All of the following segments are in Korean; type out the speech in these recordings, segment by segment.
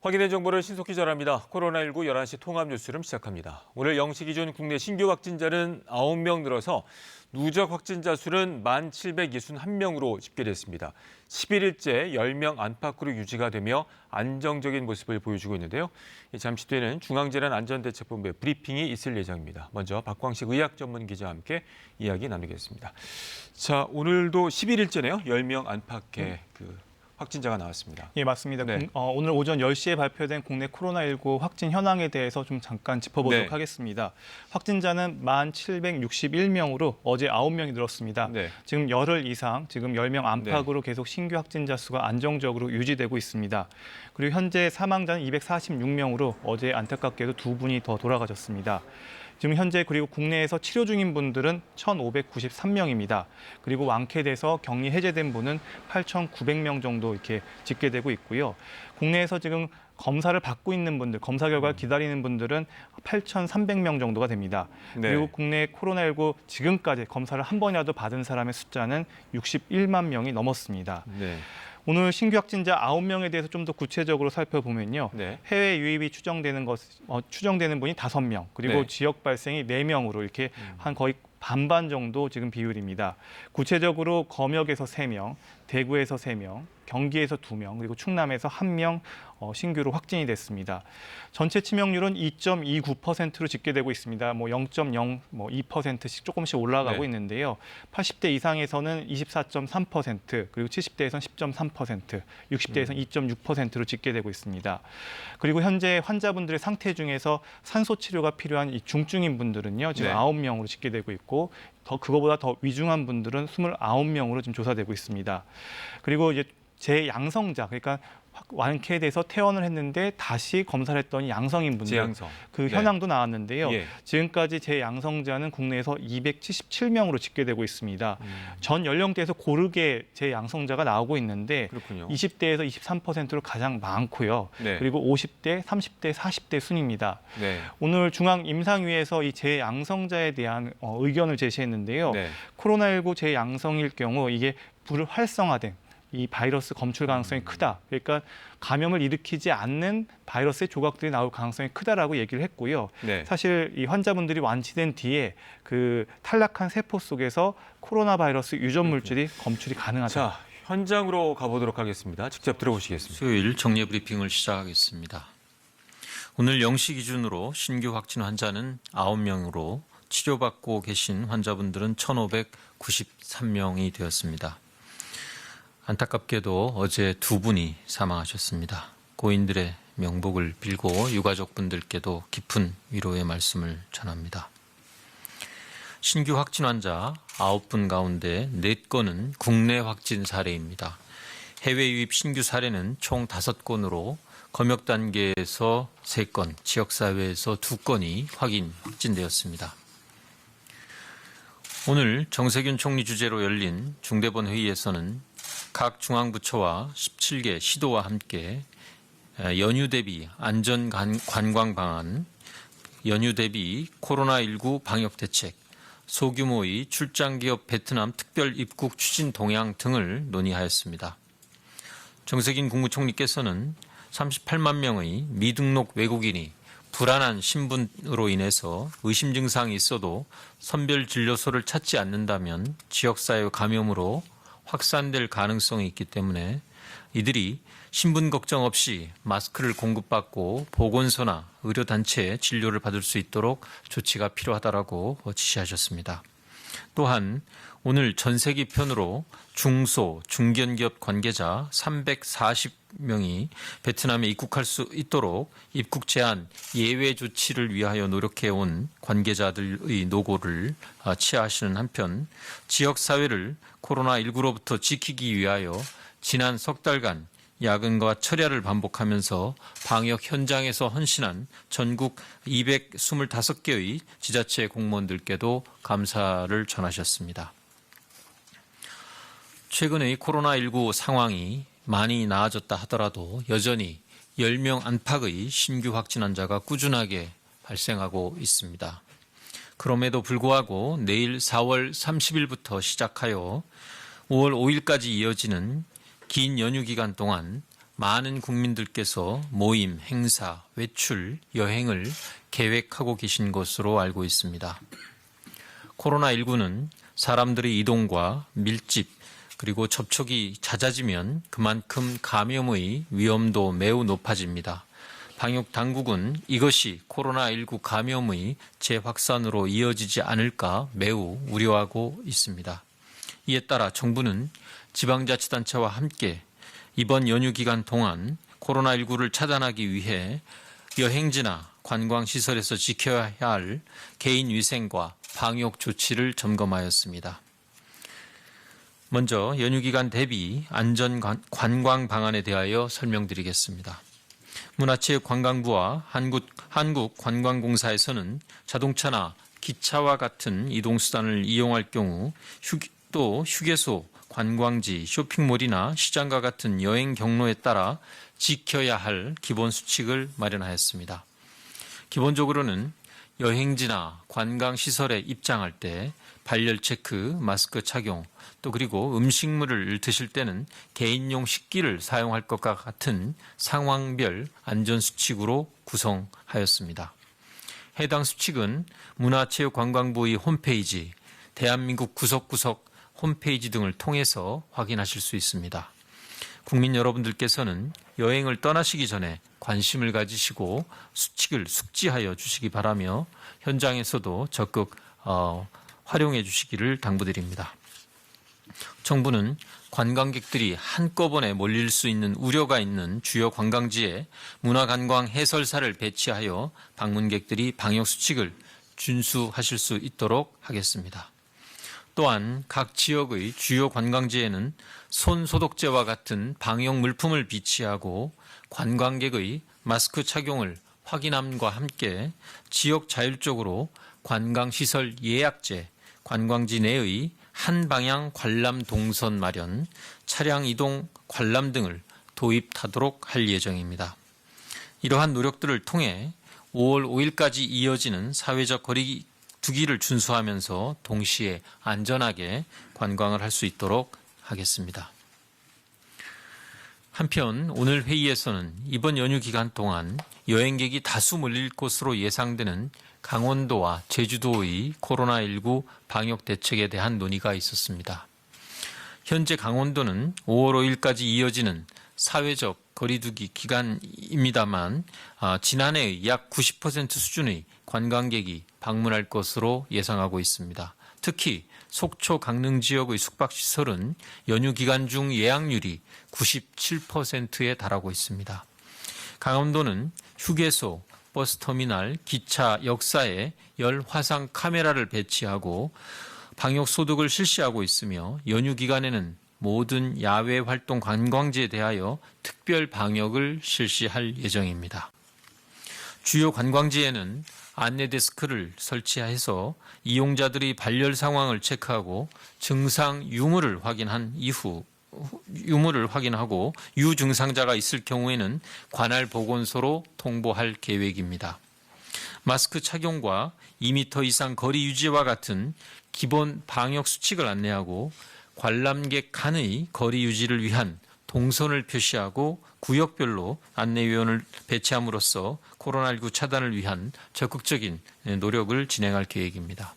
확인된 정보를 신속히 전합니다. 코로나19 11시 통합 뉴스룸 시작합니다. 오늘 0시 기준 국내 신규 확진자는 9명 늘어서 누적 확진자 수는 1,761명으로 집계됐습니다. 11일째 10명 안팎으로 유지가 되며 안정적인 모습을 보여주고 있는데요. 잠시 뒤에는 중앙재난안전대책본부의 브리핑이 있을 예정입니다. 먼저 박광식 의학전문기자와 함께 이야기 나누겠습니다. 자, 오늘도 11일째네요. 10명 안팎의 확진자가 나왔습니다. 예, 맞습니다. 네. 오늘 오전 10시에 발표된 국내 코로나19 확진 현황에 대해서 좀 잠깐 짚어보도록 네. 하겠습니다. 확진자는 1,761명으로 어제 9명이 늘었습니다. 네. 지금 열흘 이상, 지금 10명 안팎으로 계속 신규 확진자 수가 안정적으로 유지되고 있습니다. 그리고 현재 사망자는 246명으로 어제 안타깝게도 2분이 더 돌아가셨습니다. 지금 현재 그리고 국내에서 치료 중인 분들은 1,593명입니다. 그리고 완쾌돼서 격리 해제된 분은 8,900명 정도 이렇게 집계되고 있고요. 국내에서 지금 검사를 받고 있는 분들, 검사 결과를 기다리는 분들은 8,300명 정도가 됩니다. 네. 그리고 국내 코로나19 지금까지 검사를 한 번이라도 받은 사람의 숫자는 61만 명이 넘었습니다. 네. 오늘 신규 확진자 9명에 대해서 좀 더 구체적으로 살펴보면요. 네. 해외 유입이 추정되는 분이 5명, 그리고 네. 지역 발생이 4명으로 이렇게 한 거의 반반 정도 지금 비율입니다. 구체적으로 검역에서 3명, 대구에서 3명, 경기에서 2명, 그리고 충남에서 1명 신규로 확진이 됐습니다. 전체 치명률은 2.29%로 집계되고 있습니다. 0.02%씩 조금씩 올라가고 네. 있는데요. 80대 이상에서는 24.3%, 그리고 70대에서는 10.3%, 60대에서는 2.6%로 집계되고 있습니다. 그리고 현재 환자분들의 상태 중에서 산소 치료가 필요한 이 중증인 분들은요, 지금 네. 9명으로 집계되고 있고, 그거보다 더 위중한 분들은 29명으로 지금 조사되고 있습니다. 그리고 이제 재양성자, 그러니까 완쾌돼서 퇴원을 했는데 다시 검사를 했더니 양성인 분들, 재양성. 그 네. 현황도 나왔는데요. 예. 지금까지 재양성자는 국내에서 277명으로 집계되고 있습니다. 전 연령대에서 고르게 재양성자가 나오고 있는데 그렇군요. 20대에서 23%로 가장 많고요. 네. 그리고 50대, 30대, 40대 순입니다. 네. 오늘 중앙임상위에서 이 재양성자에 대한 의견을 제시했는데요. 네. 코로나19 재양성일 경우 이게 불활성화된 이 바이러스 검출 가능성이 크다. 그러니까 감염을 일으키지 않는 바이러스의 조각들이 나올 가능성이 크다라고 얘기를 했고요. 네. 사실 이 환자분들이 완치된 뒤에 그 탈락한 세포 속에서 코로나 바이러스 유전 물질이 검출이 가능하다. 자, 현장으로 가보도록 하겠습니다. 직접 들어보시겠습니다. 수요일 정례 브리핑을 시작하겠습니다. 오늘 0시 기준으로 신규 확진 환자는 9명으로 치료받고 계신 환자분들은 1,593명이 되었습니다. 안타깝게도 어제 2분이 사망하셨습니다. 고인들의 명복을 빌고 유가족분들께도 깊은 위로의 말씀을 전합니다. 신규 확진 환자 9분 가운데 4건은 국내 확진 사례입니다. 해외 유입 신규 사례는 총 5건으로 검역 단계에서 3건, 지역사회에서 2건이 확진되었습니다. 오늘 정세균 총리 주재로 열린 중대본 회의에서는 각 중앙부처와 17개 시도와 함께 연휴 대비 안전관광 방안, 연휴 대비 코로나19 방역대책, 소규모의 출장기업 베트남 특별 입국 추진 동향 등을 논의하였습니다. 정세균 국무총리께서는 38만 명의 미등록 외국인이 불안한 신분으로 인해서 의심 증상이 있어도 선별진료소를 찾지 않는다면 지역사회 감염으로 확산될 가능성이 있기 때문에 이들이 신분 걱정 없이 마스크를 공급받고 보건소나 의료단체에 진료를 받을 수 있도록 조치가 필요하다고 지시하셨습니다. 또한 오늘 전세 기편으로 중소, 중견기업 관계자 340명이 베트남에 입국할 수 있도록 입국 제한 예외 조치를 위하여 노력해온 관계자들의 노고를 치하하시는 한편 지역사회를 코로나19로부터 지키기 위하여 지난 석 달간 야근과 철야를 반복하면서 방역 현장에서 헌신한 전국 225개의 지자체 공무원들께도 감사를 전하셨습니다. 최근의 코로나19 상황이 많이 나아졌다 하더라도 여전히 10명 안팎의 신규 확진 환자가 꾸준하게 발생하고 있습니다. 그럼에도 불구하고 내일 4월 30일부터 시작하여 5월 5일까지 이어지는 긴 연휴 기간 동안 많은 국민들께서 모임, 행사, 외출, 여행을 계획하고 계신 것으로 알고 있습니다. 코로나19는 사람들의 이동과 밀집 그리고 접촉이 잦아지면 그만큼 감염의 위험도 매우 높아집니다. 방역 당국은 이것이 코로나19 감염의 재확산으로 이어지지 않을까 매우 우려하고 있습니다. 이에 따라 정부는 지방자치단체와 함께 이번 연휴 기간 동안 코로나19를 차단하기 위해 여행지나 관광시설에서 지켜야 할 개인위생과 방역 조치를 점검하였습니다. 먼저 연휴 기간 대비 안전 관광 방안에 대하여 설명드리겠습니다. 문화체육관광부와 한국관광공사에서는 자동차나 기차와 같은 이동수단을 이용할 경우 또 휴게소, 관광지, 쇼핑몰이나 시장과 같은 여행 경로에 따라 지켜야 할 기본 수칙을 마련하였습니다. 기본적으로는 여행지나 관광시설에 입장할 때 발열 체크, 마스크 착용, 또 그리고 음식물을 드실 때는 개인용 식기를 사용할 것과 같은 상황별 안전수칙으로 구성하였습니다. 해당 수칙은 문화체육관광부의 홈페이지, 대한민국 구석구석 홈페이지 등을 통해서 확인하실 수 있습니다. 국민 여러분들께서는 여행을 떠나시기 전에 관심을 가지시고 수칙을 숙지하여 주시기 바라며 현장에서도 적극 활용해 주시기를 당부드립니다. 정부는 관광객들이 한꺼번에 몰릴 수 있는 우려가 있는 주요 관광지에 문화관광 해설사를 배치하여 방문객들이 방역수칙을 준수하실 수 있도록 하겠습니다. 또한 각 지역의 주요 관광지에는 손소독제와 같은 방역 물품을 비치하고 관광객의 마스크 착용을 확인함과 함께 지역 자율적으로 관광시설 예약제, 관광지 내의 한 방향 관람 동선 마련, 차량 이동 관람 등을 도입하도록 할 예정입니다. 이러한 노력들을 통해 5월 5일까지 이어지는 사회적 거리 두기를 준수하면서 동시에 안전하게 관광을 할 수 있도록 하겠습니다. 한편 오늘 회의에서는 이번 연휴 기간 동안 여행객이 다수 몰릴 것으로 예상되는 강원도와 제주도의 코로나19 방역 대책에 대한 논의가 있었습니다. 현재 강원도는 5월 5일까지 이어지는 사회적 거리두기 기간입니다만 지난해의 약 90% 수준의 관광객이 방문할 것으로 예상하고 있습니다. 특히 속초 강릉 지역의 숙박시설은 연휴 기간 중 예약률이 97%에 달하고 있습니다. 강원도는 휴게소, 버스터미널, 기차 역사에 열 화상 카메라를 배치하고 방역 소독을 실시하고 있으며 연휴 기간에는 모든 야외 활동 관광지에 대하여 특별 방역을 실시할 예정입니다. 주요 관광지에는 안내 데스크를 설치해서 이용자들이 발열 상황을 체크하고 증상 유무를 확인하고 유증상자가 있을 경우에는 관할 보건소로 통보할 계획입니다. 마스크 착용과 2m 이상 거리 유지와 같은 기본 방역 수칙을 안내하고 관람객 간의 거리 유지를 위한 동선을 표시하고 구역별로 안내위원을 배치함으로써 코로나19 차단을 위한 적극적인 노력을 진행할 계획입니다.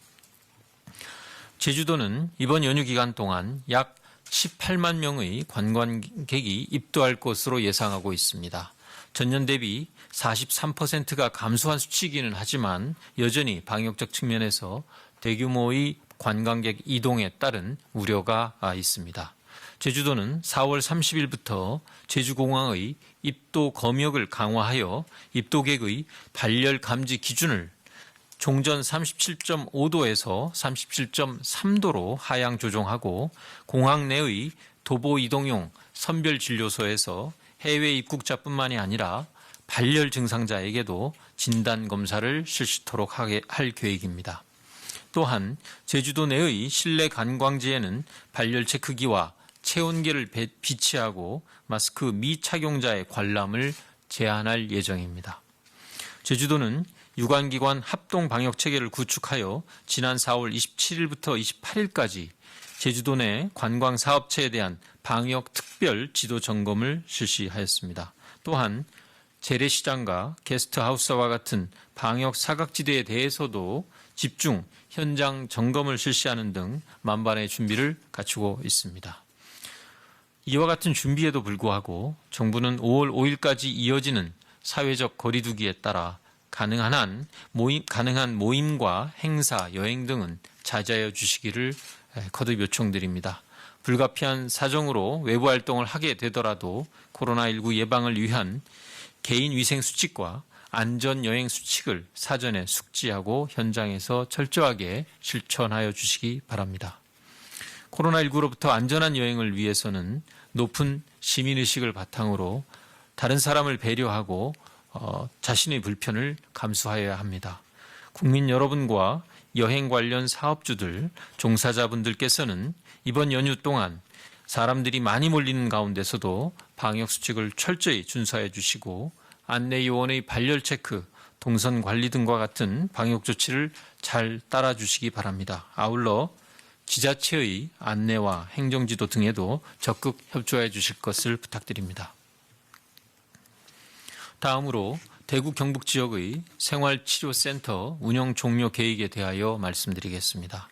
제주도는 이번 연휴 기간 동안 약 18만 명의 관광객이 입도할 것으로 예상하고 있습니다. 전년 대비 43%가 감소한 수치이기는 하지만 여전히 방역적 측면에서 대규모의 관광객 이동에 따른 우려가 있습니다. 제주도는 4월 30일부터 제주공항의 입도 검역을 강화하여 입도객의 발열 감지 기준을 종전 37.5도에서 37.3도로 하향 조정하고 공항 내의 도보 이동용 선별진료소에서 해외 입국자뿐만이 아니라 발열 증상자에게도 진단검사를 실시토록 할 계획입니다. 또한 제주도 내의 실내 관광지에는 발열 체크기와 체온계를 비치하고 마스크 미착용자의 관람을 제한할 예정입니다. 제주도는 유관기관 합동 방역 체계를 구축하여 지난 4월 27일부터 28일까지 제주도 내 관광 사업체에 대한 방역 특별 지도 점검을 실시하였습니다. 또한 재래시장과 게스트하우스와 같은 방역 사각지대에 대해서도 집중 현장 점검을 실시하는 등 만반의 준비를 갖추고 있습니다. 이와 같은 준비에도 불구하고 정부는 5월 5일까지 이어지는 사회적 거리두기에 따라 가능한 모임과 행사, 여행 등은 자제하여 주시기를 거듭 요청드립니다. 불가피한 사정으로 외부 활동을 하게 되더라도 코로나19 예방을 위한 개인위생 수칙과 안전여행 수칙을 사전에 숙지하고 현장에서 철저하게 실천하여 주시기 바랍니다. 코로나19로부터 안전한 여행을 위해서는 높은 시민의식을 바탕으로 다른 사람을 배려하고 자신의 불편을 감수하여야 합니다. 국민 여러분과 여행 관련 사업주들, 종사자분들께서는 이번 연휴 동안 사람들이 많이 몰리는 가운데서도 방역수칙을 철저히 준수해 주시고 안내요원의 발열 체크, 동선 관리 등과 같은 방역 조치를 잘 따라 주시기 바랍니다. 아울러 지자체의 안내와 행정지도 등에도 적극 협조해 주실 것을 부탁드립니다. 다음으로 대구 경북 지역의 생활치료센터 운영 종료 계획에 대하여 말씀드리겠습니다.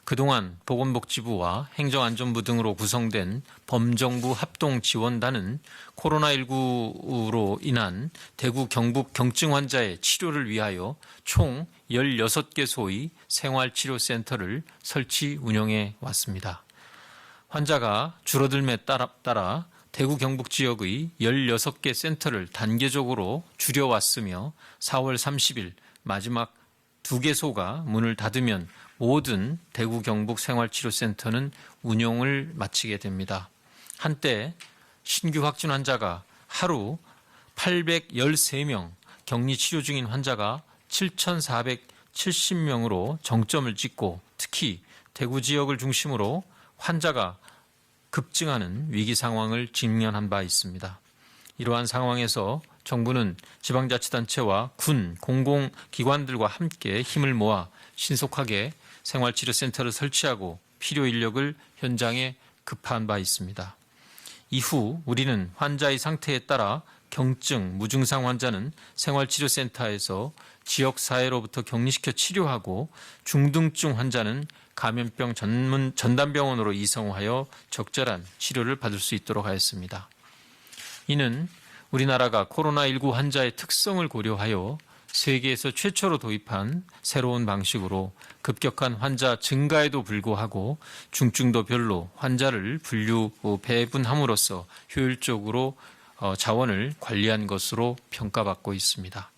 그동안 보건복지부와 행정안전부 등으로 구성된 범정부 합동지원단은 코로나19로 인한 대구 경북 경증 환자의 치료를 위하여 총 16개소의 생활치료센터를 설치 운영해 왔습니다. 환자가 줄어들매 따라 대구 경북 지역의 16개 센터를 단계적으로 줄여왔으며 4월 30일 마지막 2개소가 문을 닫으면 모든 대구 경북 생활치료센터는 운영을 마치게 됩니다. 한때 신규 확진 환자가 하루 813명, 격리 치료 중인 환자가 7,470명으로 정점을 찍고 특히 대구 지역을 중심으로 환자가 급증하는 위기 상황을 직면한 바 있습니다. 이러한 상황에서 정부는 지방자치단체와 군, 공공기관들과 함께 힘을 모아 신속하게 생활치료센터를 설치하고 필요 인력을 현장에 급파한 바 있습니다. 이후 우리는 환자의 상태에 따라 경증, 무증상 환자는 생활치료센터에서 지역사회로부터 격리시켜 치료하고 중등증 환자는 감염병 전문 전담병원으로 이송하여 적절한 치료를 받을 수 있도록 하였습니다. 이는 우리나라가 코로나19 환자의 특성을 고려하여 세계에서 최초로 도입한 새로운 방식으로 급격한 환자 증가에도 불구하고 중증도별로 환자를 분류 배분함으로써 효율적으로 자원을 관리한 것으로 평가받고 있습니다.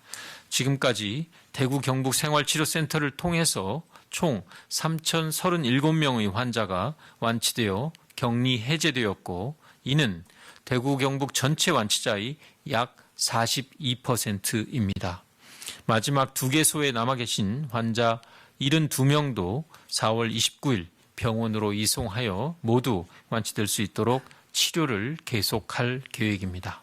지금까지 대구 경북 생활치료센터를 통해서 총 3,037명의 환자가 완치되어 격리 해제되었고 이는 대구 경북 전체 완치자의 약 42%입니다. 마지막 2개소에 남아 계신 환자 72명도 4월 29일 병원으로 이송하여 모두 완치될 수 있도록 치료를 계속할 계획입니다.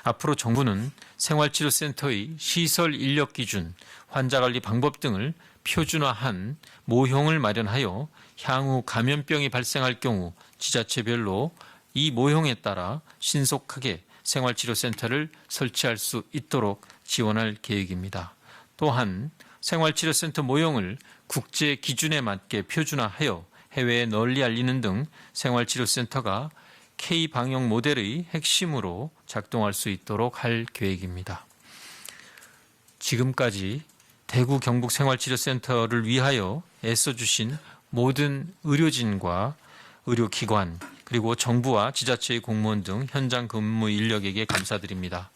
앞으로 정부는 생활치료센터의 시설 인력 기준, 환자관리 방법 등을 표준화한 모형을 마련하여 향후 감염병이 발생할 경우 지자체별로 이 모형에 따라 신속하게 생활치료센터를 설치할 수 있도록 지원할 계획입니다. 또한 생활치료센터 모형을 국제 기준에 맞게 표준화하여 해외에 널리 알리는 등 생활치료센터가 K-방역 모델의 핵심으로 작동할 수 있도록 할 계획입니다. 지금까지 대구 경북 생활치료센터를 위하여 애써주신 모든 의료진과 의료기관 그리고 정부와 지자체의 공무원 등 현장 근무 인력에게 감사드립니다.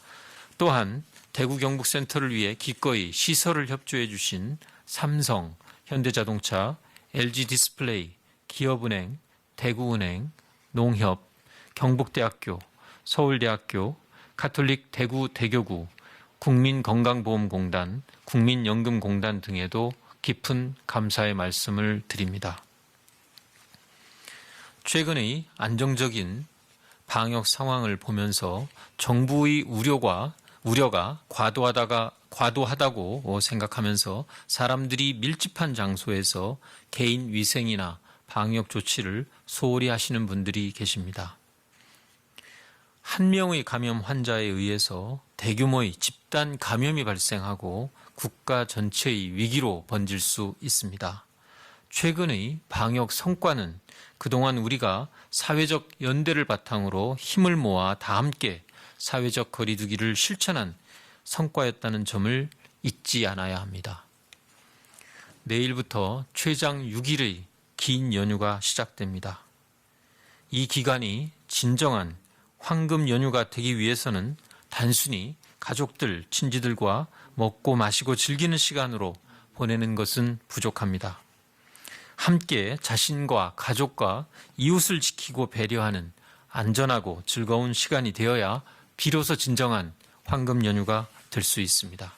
또한 대구 경북센터를 위해 기꺼이 시설을 협조해 주신 삼성, 현대자동차, LG디스플레이, 기업은행, 대구은행, 농협, 경북대학교, 서울대학교, 가톨릭 대구 대교구, 국민건강보험공단, 국민연금공단 등에도 깊은 감사의 말씀을 드립니다. 최근의 안정적인 방역 상황을 보면서 정부의 우려가 과도하다고 생각하면서 사람들이 밀집한 장소에서 개인 위생이나 방역 조치를 소홀히 하시는 분들이 계십니다. 한 명의 감염 환자에 의해서 대규모의 집단 감염이 발생하고 국가 전체의 위기로 번질 수 있습니다. 최근의 방역 성과는 그동안 우리가 사회적 연대를 바탕으로 힘을 모아 다 함께 사회적 거리두기를 실천한 성과였다는 점을 잊지 않아야 합니다. 내일부터 최장 6일의 긴 연휴가 시작됩니다. 이 기간이 진정한 황금 연휴가 되기 위해서는 단순히 가족들, 친지들과 먹고 마시고 즐기는 시간으로 보내는 것은 부족합니다. 함께 자신과 가족과 이웃을 지키고 배려하는 안전하고 즐거운 시간이 되어야 비로소 진정한 황금 연휴가 될 수 있습니다.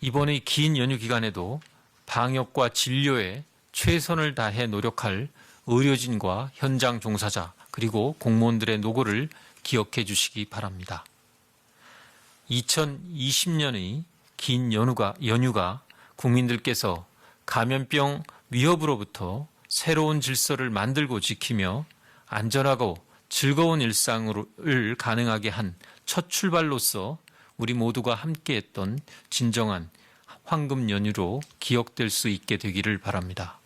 이번의 긴 연휴 기간에도 방역과 진료에 최선을 다해 노력할 의료진과 현장 종사자 그리고 공무원들의 노고를 기억해 주시기 바랍니다. 2020년의 긴 연휴가 국민들께서 감염병 위협으로부터 새로운 질서를 만들고 지키며 안전하고 즐거운 일상을 가능하게 한 첫 출발로서 우리 모두가 함께했던 진정한 황금 연휴로 기억될 수 있게 되기를 바랍니다.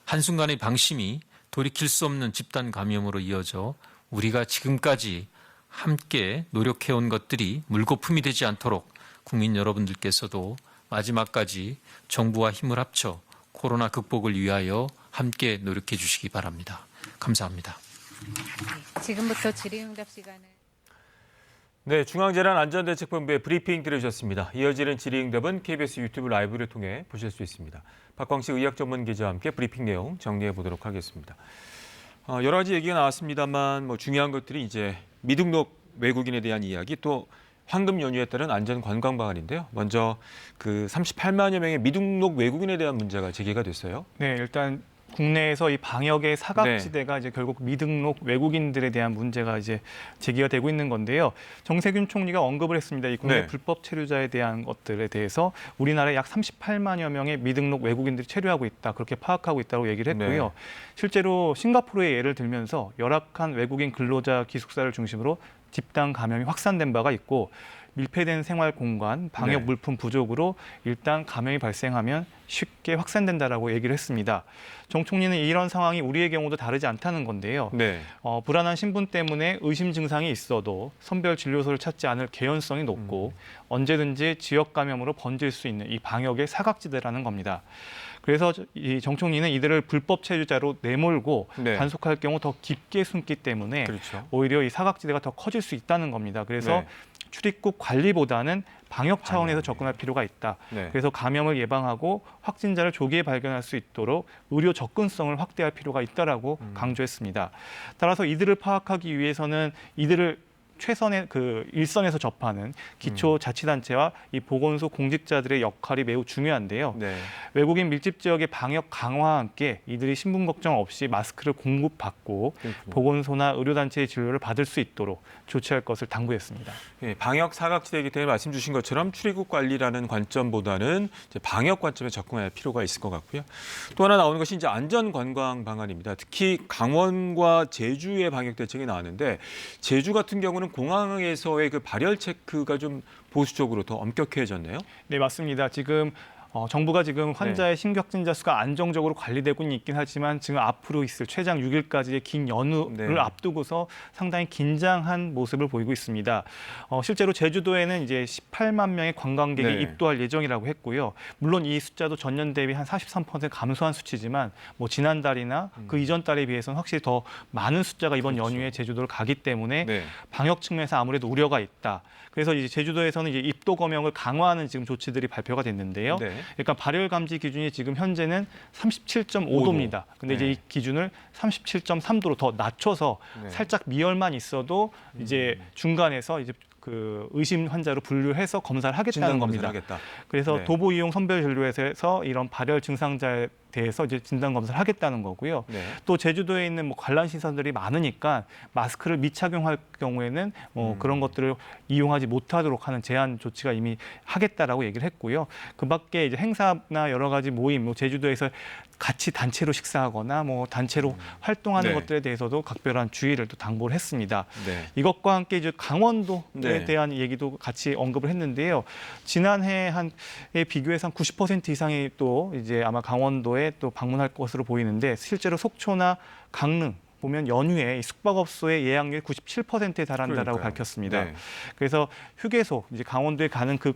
한순간의 방심이 돌이킬 수 없는 집단 감염으로 이어져 우리가 지금까지 함께 노력해온 것들이 물거품이 되지 않도록 국민 여러분들께서도 마지막까지 정부와 힘을 합쳐 코로나 극복을 위하여 함께 노력해 주시기 바랍니다. 감사합니다. 지금부터 질의응답 시간을. 네, 중앙재난안전대책본부의 브리핑 들으셨습니다. 이어지는 질의응답은 KBS 유튜브 라이브를 통해 보실 수 있습니다. 박광식 의학전문기자와 함께 브리핑 내용 정리해 보도록 하겠습니다. 여러 가지 얘기가 나왔습니다만 중요한 것들이 이제 미등록 외국인에 대한 이야기 또 황금 연휴에 따른 안전 관광 방안인데요. 먼저 그 38만여 명의 미등록 외국인에 대한 문제가 제기가 됐어요. 네, 일단 국내에서 이 방역의 사각지대가 이제 결국 미등록 외국인들에 대한 문제가 이제 제기가 되고 있는 건데요. 정세균 총리가 언급을 했습니다. 이 국내 네. 불법 체류자에 대한 것들에 대해서 우리나라에 약 38만여 명의 미등록 외국인들이 체류하고 있다. 그렇게 파악하고 있다고 얘기를 했고요. 네. 실제로 싱가포르의 예를 들면서 열악한 외국인 근로자 기숙사를 중심으로 집단 감염이 확산된 바가 있고 밀폐된 생활 공간, 방역 네. 물품 부족으로 일단 감염이 발생하면 쉽게 확산된다라고 얘기를 했습니다. 정 총리는 이런 상황이 우리의 경우도 다르지 않다는 건데요. 네. 불안한 신분 때문에 의심 증상이 있어도 선별 진료소를 찾지 않을 개연성이 높고 언제든지 지역 감염으로 번질 수 있는 이 방역의 사각지대라는 겁니다. 그래서 이 정 총리는 이들을 불법 체류자로 내몰고 네. 단속할 경우 더 깊게 숨기 때문에 그렇죠. 오히려 이 사각지대가 더 커질 수 있다는 겁니다. 그래서 네. 출입국 관리보다는 방역 차원에서 접근할 필요가 있다. 네. 그래서 감염을 예방하고 확진자를 조기에 발견할 수 있도록 의료 접근성을 확대할 필요가 있다라고 강조했습니다. 따라서 이들을 파악하기 위해서는 이들을 최선의 그 일선에서 접하는 기초자치단체와 이 보건소 공직자들의 역할이 매우 중요한데요. 네. 외국인 밀집 지역의 방역 강화와 함께 이들이 신분 걱정 없이 마스크를 공급받고 그렇군요. 보건소나 의료단체의 진료를 받을 수 있도록 조치할 것을 당부했습니다. 예, 방역 사각지대이기 때문에 말씀 주신 것처럼 출입국 관리라는 관점보다는 이제 방역 관점에 접근할 필요가 있을 것 같고요. 또 하나 나오는 것이 이제 안전 관광 방안입니다. 특히 강원과 제주의 방역 대책이 나왔는데 제주 같은 경우는 공항에서의 그 발열 체크가 좀 보수적으로 더 엄격해졌네요. 네, 맞습니다. 지금 정부가 지금 환자의 신규 확진자 수가 안정적으로 관리되고는 있긴 하지만 지금 앞으로 있을 최장 6일까지의 긴 연휴를 네. 앞두고서 상당히 긴장한 모습을 보이고 있습니다. 실제로 제주도에는 이제 18만 명의 관광객이 네. 입도할 예정이라고 했고요. 물론 이 숫자도 전년 대비 한 43% 감소한 수치지만 뭐 지난달이나 그 이전 달에 비해서는 확실히 더 많은 숫자가 이번 그렇죠. 연휴에 제주도를 가기 때문에 네. 방역 측면에서 아무래도 우려가 있다. 그래서 이제 제주도에서는 이제 입도 검역을 강화하는 지금 조치들이 발표가 됐는데요. 네. 그러니까 발열 감지 기준이 지금 현재는 37.5도입니다. 근데 이제 네. 이 기준을 37.3도로 더 낮춰서 네. 살짝 미열만 있어도 이제 중간에서 이제 그 의심 환자로 분류해서 검사를 하겠다는 진단 겁니다. 검사를 하겠다. 그래서 네. 도보 이용 선별 진료에서 이런 발열 증상자에 대해서 이제 진단 검사를 하겠다는 거고요. 네. 또 제주도에 있는 뭐 관람 시설들이 많으니까 마스크를 미착용할 경우에는 그런 것들을 이용하지 못하도록 하는 제한 조치가 이미 하겠다라고 얘기를 했고요. 그밖에 이제 행사나 여러 가지 모임, 뭐 제주도에서 같이 단체로 식사하거나 뭐 단체로 활동하는 네. 것들에 대해서도 각별한 주의를 또 당부를 했습니다. 네. 이것과 함께 이제 강원도에 네. 대한 얘기도 같이 언급을 했는데요. 지난해 에 비교해서 한 90% 이상이 또 이제 아마 강원도에 또 방문할 것으로 보이는데 실제로 속초나 강릉 보면 연휴에 숙박업소의 예약률이 97%에 달한다라고 그러니까요. 밝혔습니다. 네. 그래서 휴게소 이제 강원도에 가는 그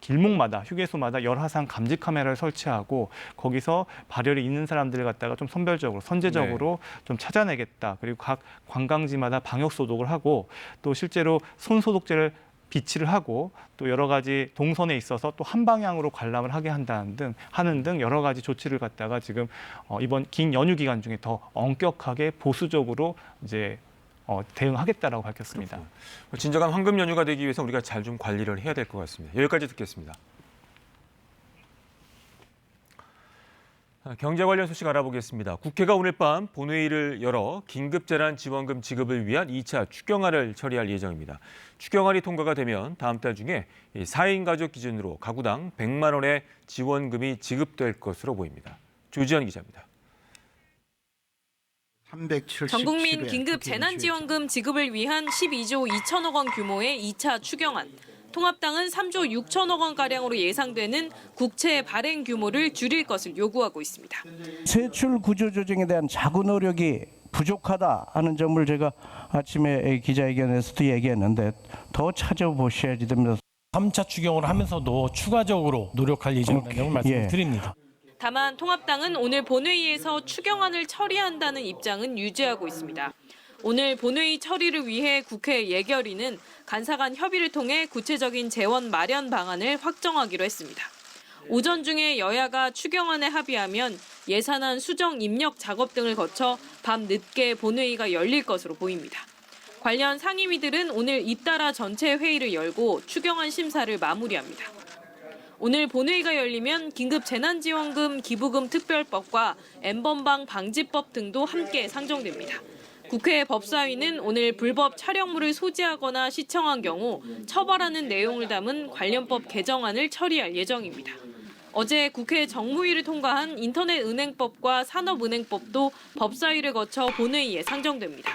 길목마다 휴게소마다 열화상 감지 카메라를 설치하고 거기서 발열이 있는 사람들을 갖다가 좀 선별적으로 선제적으로 좀 찾아내겠다. 그리고 각 관광지마다 방역 소독을 하고 또 실제로 손 소독제를 비치를 하고 또 여러 가지 동선에 있어서 또 한 방향으로 관람을 하게 하는 등 여러 가지 조치를 갖다가 지금 이번 긴 연휴 기간 중에 더 엄격하게 보수적으로 이제 대응하겠다라고 밝혔습니다. 진정한 황금 연휴가 되기 위해서 우리가 잘 좀 관리를 해야 될 것 같습니다. 여기까지 듣겠습니다. 경제 관련 소식 알아보겠습니다. 국회가 오늘 밤 본회의를 열어 긴급재난지원금 지급을 위한 2차 추경안을 처리할 예정입니다. 추경안이 통과가 되면 다음 달 중에 4인 가족 기준으로 가구당 100만 원의 지원금이 지급될 것으로 보입니다. 조지현 기자입니다. 전국민 긴급 재난지원금 지급을 위한 12조 2천억 원 규모의 2차 추경안. 통합당은 3조 6천억 원가량으로 예상되는 국채 발행 규모를 줄일 것을 요구하고 있습니다. 세출 구조조정에 대한 자구 노력이 부족하다 하는 점을 제가 아침에 기자회견에서도 얘기했는데 더 찾아보셔야지 됩니다. 3차 추경을 하면서도 추가적으로 노력할 예정이라는 점을 말씀드립니다. 다만 통합당은 오늘 본회의에서 추경안을 처리한다는 입장은 유지하고 있습니다. 오늘 본회의 처리를 위해 국회 예결위는 간사간 협의를 통해 구체적인 재원 마련 방안을 확정하기로 했습니다. 오전 중에 여야가 추경안에 합의하면 예산안 수정 입력 작업 등을 거쳐 밤 늦게 본회의가 열릴 것으로 보입니다. 관련 상임위들은 오늘 잇따라 전체 회의를 열고 추경안 심사를 마무리합니다. 오늘 본회의가 열리면 긴급재난지원금 기부금 특별법과 N번방 방지법 등도 함께 상정됩니다. 국회 법사위는 오늘 불법 촬영물을 소지하거나 시청한 경우 처벌하는 내용을 담은 관련법 개정안을 처리할 예정입니다. 어제 국회 정무위를 통과한 인터넷은행법과 산업은행법도 법사위를 거쳐 본회의에 상정됩니다.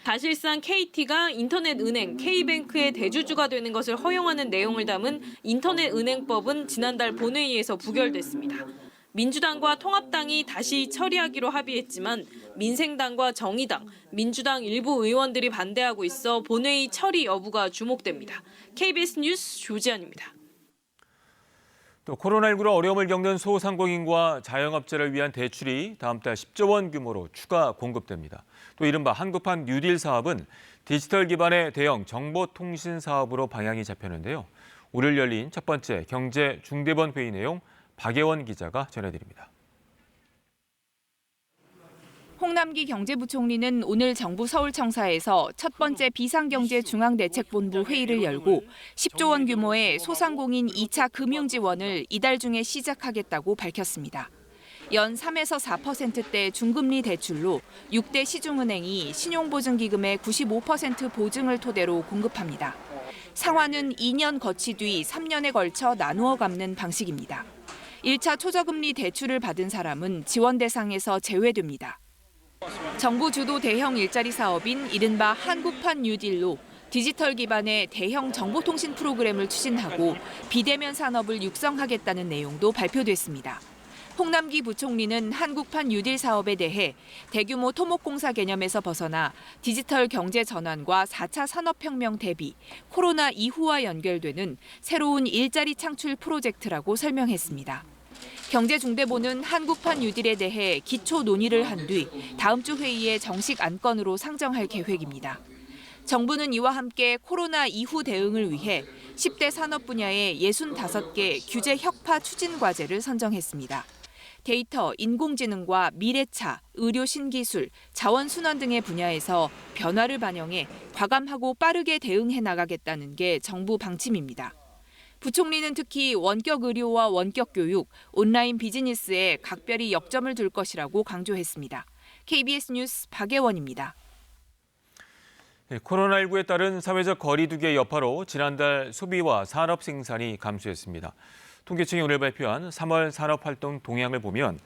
사실상 KT가 인터넷은행 K뱅크의 대주주가 되는 것을 허용하는 내용을 담은 인터넷은행법은 지난달 본회의에서 부결됐습니다. 민주당과 통합당이 다시 처리하기로 합의했지만 민생당과 정의당, 민주당 일부 의원들이 반대하고 있어 본회의 처리 여부가 주목됩니다. KBS 뉴스 조지현입니다. 또 코로나19로 어려움을 겪는 소상공인과 자영업자를 위한 대출이 다음 달 10조 원 규모로 추가 공급됩니다. 또 이른바 한국판 뉴딜 사업은 디지털 기반의 대형 정보통신 사업으로 방향이 잡혔는데요. 오늘 열린 첫 번째 경제 중대본 회의 내용 박예원 기자가 전해드립니다. 홍남기 경제부총리는 오늘 정부 서울청사에서 첫 번째 비상경제중앙대책본부 회의를 열고 10조 원 규모의 소상공인 2차 금융지원을 이달 중에 시작하겠다고 밝혔습니다. 연 3에서 4%대 중금리 대출로 6대 시중은행이 신용보증기금의 95% 보증을 토대로 공급합니다. 상환은 2년 거치 뒤 3년에 걸쳐 나누어 갚는 방식입니다. 1차 초저금리 대출을 받은 사람은 지원 대상에서 제외됩니다. 정부 주도 대형 일자리 사업인 이른바 한국판 뉴딜로 디지털 기반의 대형 정보통신 프로그램을 추진하고 비대면 산업을 육성하겠다는 내용도 발표됐습니다. 홍남기 부총리는 한국판 뉴딜 사업에 대해 대규모 토목공사 개념에서 벗어나 디지털 경제 전환과 4차 산업혁명 대비, 코로나 이후와 연결되는 새로운 일자리 창출 프로젝트라고 설명했습니다. 경제중대본은 한국판 뉴딜에 대해 기초 논의를 한 뒤 다음 주 회의에 정식 안건으로 상정할 계획입니다. 정부는 이와 함께 코로나 이후 대응을 위해 10대 산업 분야의 65개 규제 혁파 추진 과제를 선정했습니다. 데이터, 인공지능과 미래차, 의료 신기술, 자원순환 등의 분야에서 변화를 반영해 과감하고 빠르게 대응해 나가겠다는 게 정부 방침입니다. 부총리는 특히 원격 의료와 원격 교육, 온라인 비즈니스에 각별히 역점을 둘 것이라고 강조했습니다. KBS 뉴스 박예원입니다. 코로나19에 따른 사회적 거리 두기의 여파로 지난달 소비와 산업 생산이 감소했습니다. 통계청이 오늘 발표한 3월 산업활동 동향을 보면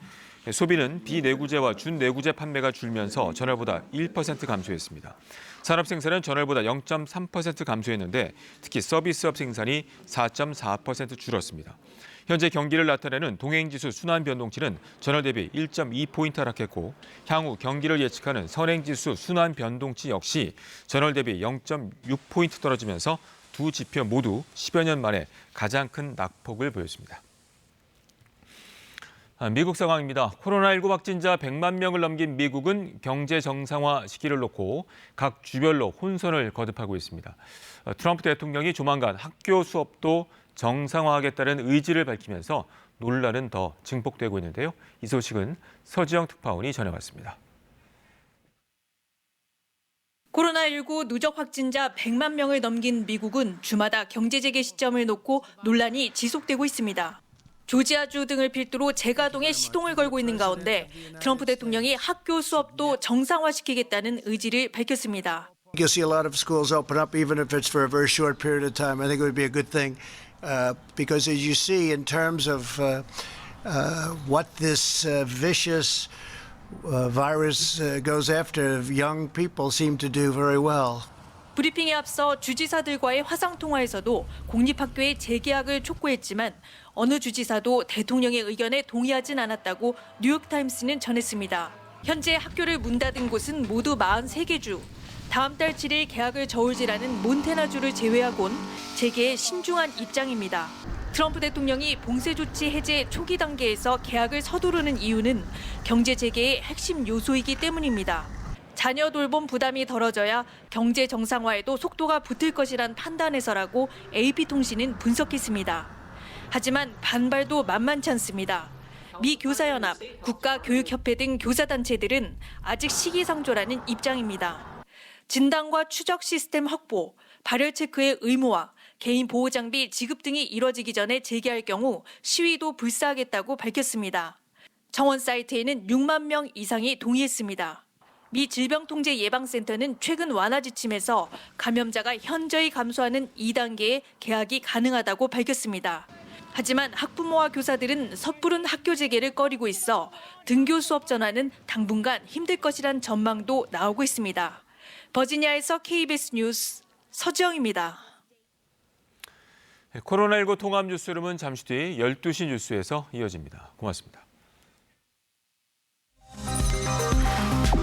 소비는 비내구재와 준내구재 판매가 줄면서 전월보다 1% 감소했습니다. 산업 생산은 전월보다 0.3% 감소했는데 특히 서비스업 생산이 4.4% 줄었습니다. 현재 경기를 나타내는 동행지수 순환 변동치는 전월 대비 1.2포인트 하락했고 향후 경기를 예측하는 선행지수 순환 변동치 역시 전월 대비 0.6포인트 떨어지면서 두 지표 모두 10여 년 만에 가장 큰 낙폭을 보였습니다. 미국 상황입니다. 코로나19 확진자 100만 명을 넘긴 미국은 경제 정상화 시기를 놓고 각 주별로 혼선을 거듭하고 있습니다. 트럼프 대통령이 조만간 학교 수업도 정상화하겠다는 의지를 밝히면서 논란은 더 증폭되고 있는데요. 이 소식은 서지영 특파원이 전해왔습니다. 코로나19 누적 확진자 100만 명을 넘긴 미국은 주마다 경제 재개 시점을 놓고 논란이 지속되고 있습니다. 조지아주 등을 필두로 재가동에 시동을 걸고 있는 가운데 트럼프 대통령이 학교 수업도 정상화시키겠다는 의지를 밝혔습니다. You'll see a lot of schools open up, even if it's for a very short period of time. I think it would be a good thing because, as you see, in terms of what this vicious virus goes after, young people seem to do very well. 브리핑에 앞서 주지사들과의 화상통화에서도 공립학교의 재개학을 촉구했지만 어느 주지사도 대통령의 의견에 동의하진 않았다고 뉴욕타임스는 전했습니다. 현재 학교를 문 닫은 곳은 모두 43개 주. 다음 달 7일 개학을 저울질하는 몬태나주를 제외하곤 재개에 신중한 입장입니다. 트럼프 대통령이 봉쇄 조치 해제 초기 단계에서 개학을 서두르는 이유는 경제 재개의 핵심 요소이기 때문입니다. 자녀 돌봄 부담이 덜어져야 경제 정상화에도 속도가 붙을 것이란 판단에서라고 AP통신은 분석했습니다. 하지만 반발도 만만치 않습니다. 미 교사연합, 국가교육협회 등 교사단체들은 아직 시기상조라는 입장입니다. 진단과 추적 시스템 확보, 발열 체크의 의무화, 개인 보호 장비 지급 등이 이뤄지기 전에 재개할 경우 시위도 불사하겠다고 밝혔습니다. 정원 사이트에는 6만 명 이상이 동의했습니다. 미 질병통제예방센터는 최근 완화 지침에서 감염자가 현저히 감소하는 2단계의 개학이 가능하다고 밝혔습니다. 하지만 학부모와 교사들은 섣부른 학교 재개를 꺼리고 있어 등교 수업 전환은 당분간 힘들 것이란 전망도 나오고 있습니다. 버지니아에서 KBS 뉴스 서지영입니다. 코로나19 통합 뉴스룸은 잠시 뒤 12시 뉴스에서 이어집니다. 고맙습니다.